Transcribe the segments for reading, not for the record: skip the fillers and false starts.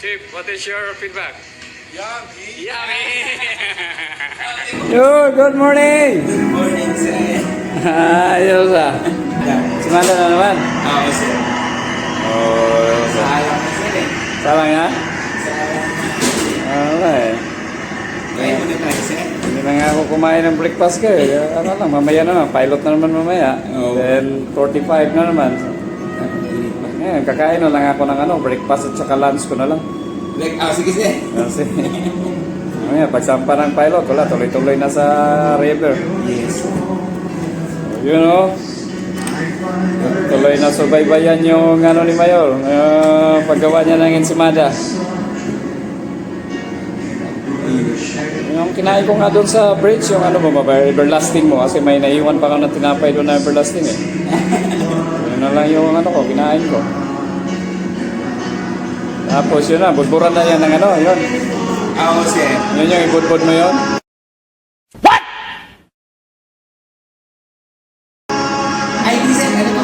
Chief, what is your feedback? Yummy. Yummy! Yo, good morning! Good morning, sir. Ayos ah. Sumanda na naman? Oo, sir. Oh, Sayang na, sir eh. salang ya? Sayang. Okay. Kaya mo na tayo, sir. Hindi na nga ako kumain ng breakfast ko eh. Ano lang, mamaya na, pilot na naman mamaya. Oo. Then, 45 na naman. Ngayon, kakain na lang ako ng breakfast at saka lunch ko na lang. Sige, sir. Kasi, mamaya, pagsampa ng pilot, wala, tuloy-tuloy na sa river. Yes. You know, tuloy na subaybayan yung ni Mayor, paggawa niya ng ensaymada. Yung kinain ko nga doon sa bridge, yung everlasting mo, kasi may naiwan pa ka na tinapay doon na everlasting eh. Yun na lang yung kinain ko. Tapos yun na, budburan na yan ng yun. Oo, sir. Yun yung ibudbud mo yun. Ay, di, sir. Ano ba?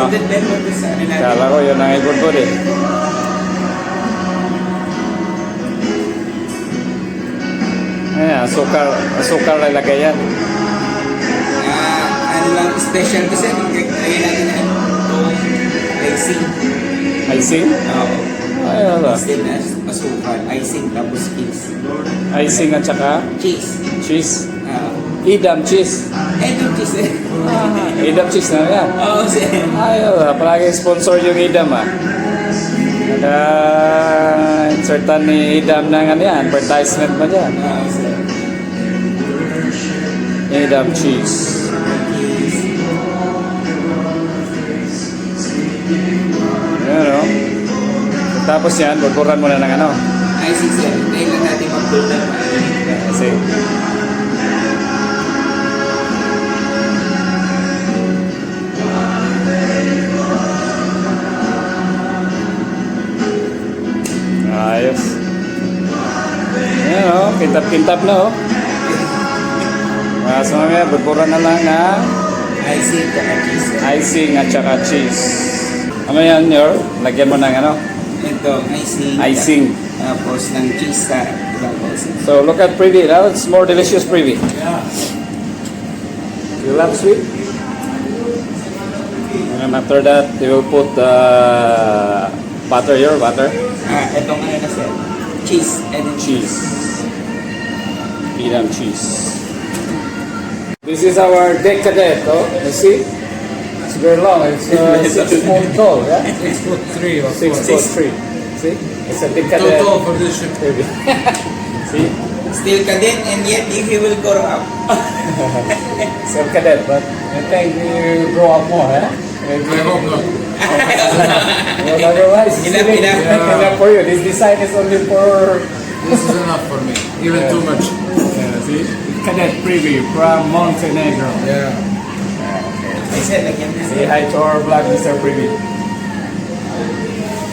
Sulit din mo doon sa ano natin. Kala ko yun ang ibudbud eh. Ayan, asukar lalagay yan. Ano lang, special ko, sir. Lagyan natin na itong icing. Icing? Oo. Ay, wala. Instead na asukal. Icing tapos cheese. Icing at saka Cheese. cheese. Oo. Idam cheese. Itong cheese, sir. Idam cheese na yan. Oo, sir. Ay, wala. Palagi sponsor yung Idam ah. Naka-insertan ni Idam ng advertisement mo dyan. Oo, sir. Idam cheese. Ayan o. Tapos yan, burburan mo na ng Icing, sir. Hintayin lang natin mag-build up. Kasi ayos. Ayan o, kintap-kintap na o. So mamaya, burburan na lang na Icing at cheese, sir. icing at saka cheese. Mamaya yan, lagyan mo ng Ito, icing. icing. Tapos ng cheese sa ibang icing. So look at Privy now, it's more delicious Privy. Yeah. You love sweet? And after that, you will put butter here, butter. Itong ano na, sir. Cheese and then Cheese. Edam cheese. This is our decadent, oh. You see? It's very long. It's 6 foot tall, yeah? 6'3" or 6'3". See? It's a decadent. Too tall for this ship. See? still cadet and yet he will grow up. Still cadet, but I think you grow up more, eh? I hope not. Well, otherwise, enough for you. This design is only for... This is enough for me. Even too much. See? Cadet preview from Montenegro. Yeah. I said again. Say hi to our vlog, Mr. Preview.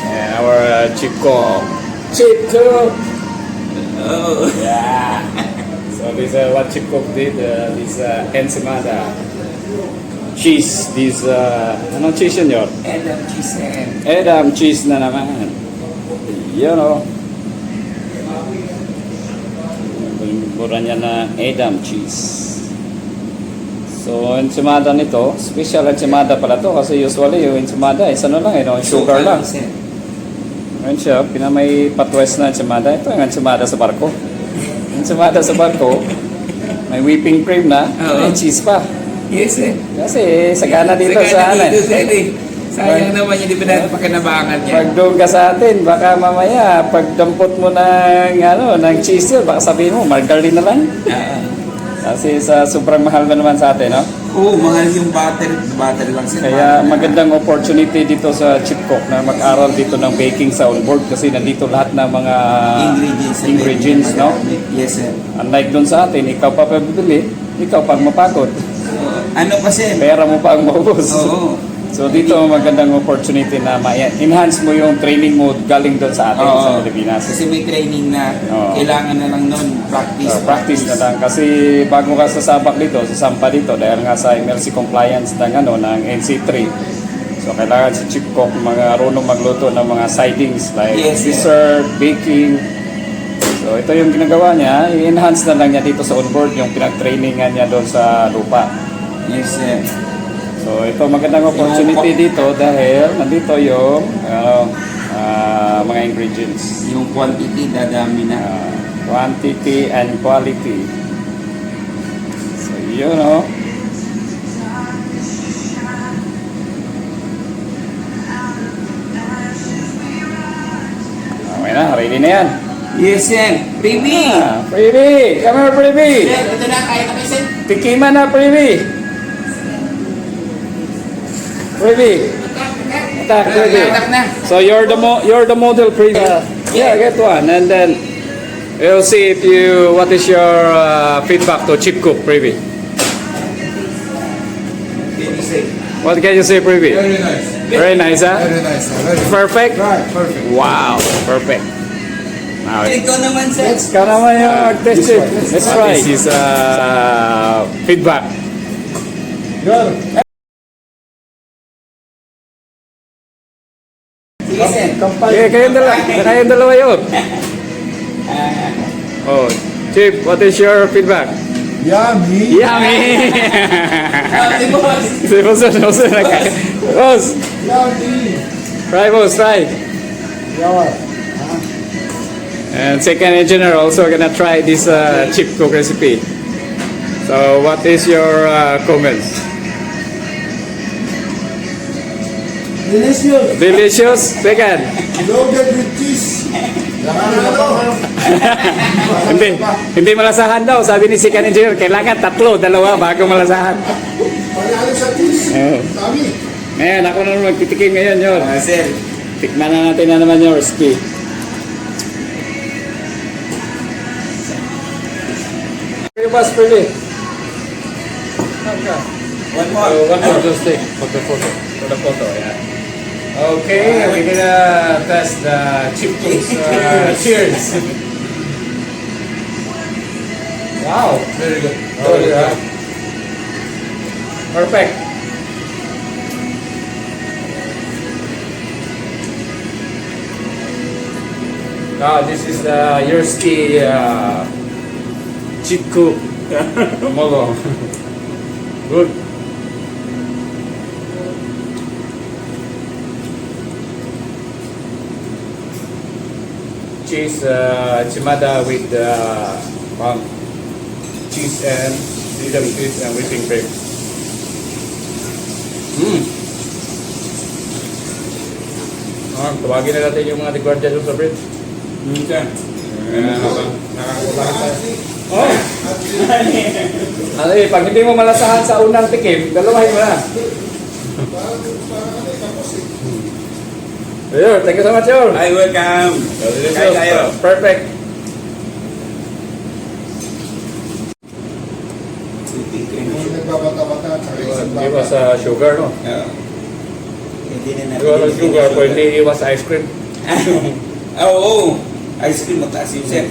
And our Chico. Chico! Oh. Yeah. So this is what Chico did. This Ensaymada. Cheese. This, ano cheese yun yun? Edam cheese and Edam cheese na naman. You know. Bura niya na Edam cheese. So, ensaymada nito, special ensaymada pala to kasi usually yung ensaymada is ano lang, sugar lang. Ngayon siya, pinamay patwest na ensaymada. Ito yung ensaymada sa barko. Ensaymada sa barko, may whipping cream na, may cheese pa. yes, eh. Kasi sagana dito sa atin. Sayang naman yung di ba natin pagkanabangan niya. Pag doon ka sa atin, baka mamaya, pag dampot mo ng cheese yun, baka sabihin mo, margarine na lang. Kasi sa sobrang mahal na naman sa atin, no? Oo, mahal yung butter lang sila. Kaya magandang opportunity dito sa Chip Cook na mag-aral dito ng baking sa onboard kasi nandito lahat ng mga ingredients, no? Yes, sir. Unlike doon sa atin, ikaw pa pabibili, ikaw pang mapagod. Ano pa, sir? Pera mo pa ang maubos. Oo. So dito magandang opportunity na ma-enhance mo yung training mo galing doon sa atin sa Pilipinas. Kasi may training na kailangan na lang noon, Practice na lang. Kasi bago ka sasabak dito, sasampa dito, dahil nga sa MLC compliance ng NC3. So So kailangan si Chief Cook marunong magluto ng mga sidings like Yes, dessert, baking. So ito yung ginagawa niya, i-enhance na lang niya dito sa onboard yung pinag-trainingan niya doon sa lupa. Yes, sir. So ito magandang opportunity dito dahil nandito yung mga ingredients. Yung quantity, dadami na. Quantity and quality. So yun o. Okay na, ready na yan. Yes, sir. Baby! Freebie! Come here, Freebie! Sir, ito na. Kaya kami, sir. Tikiman na, Freebie! Freebie! Attack, Freebie! Attack na. So you're the model, Freebie. Yeah, get one. And then we'll see if you, what is your feedback to Chip Cook, Freebie? Baby, sir. What can you say, Freebie? Very nice. Very nice, huh? Very nice. Very Perfect? Right, perfect. Wow, perfect. Now, Ikaw naman, sir. ikaw naman yung mag-test it. Let's try his feedback. Good. Sige, sir. Okay, kayong dalawa yun. Oh, Chip, what is your feedback? Yummy. Yummy! Ate, boss. Si Boss, Boss, Yummy. try Boss, try. Yeah. And second engineer also gonna try this chip cook recipe. So what is your comments? Delicious. Delicious? Second? Loaded with cheese. Hindi malasahan daw. Sabi ni second engineer, kailangan tatlo, dalawa bago malasahan. Pag-alim sa cheese. Oh. Dami. Ngayon, ako na naman magtitikim ngayon yun. Sir. Tikman na natin na naman yung recipe. Hey, boss, pretty. One more. One more, just take for the photo. For the photo, yeah. Okay, we're gonna test the chip cooks. Cheers. Wow, Very good. oh, yeah. Perfect. Now this is the Yerski chip cook model. Good. Cheese Ensaymada with cheese and freedom cheese and whipping cream. Tawagin na natin yung mga tigwardya doon sa bridge. Minsan. Nakakulahan tayo. Oh! Ano eh, pag hindi mo malasahan sa unang tikim, dalawahin mo na. Ayun, thank you so much, Yor. Hi, welcome. Kain tayo. Perfect. Kung nagbabata-bata, tsaka isang Hindi bata. was sugar, no? Hindi na natin. Hindi was sugar, pwede was ice cream. Oo. Ice cream, mataas yun, sir.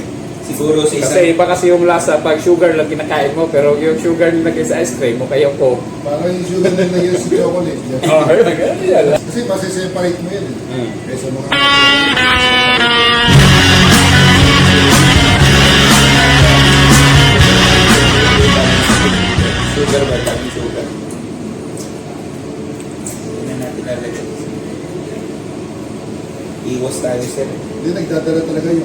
Siguro sa isang... Kasi iba kasi yung lasa pag sugar lang kinakain mo, pero yung sugar nilagay sa ice cream mo, kaya ko. Parang yung sugar na nagyan sa chocolate. Yan. Oh, ayun, ganun yan. Kasi masiseparate mo yan. Kaysa mga... Sugar ba? Tabi sugar. Hindi na natin lalagyan. Iwas tayo, sir. Hindi, nagdadala talaga yung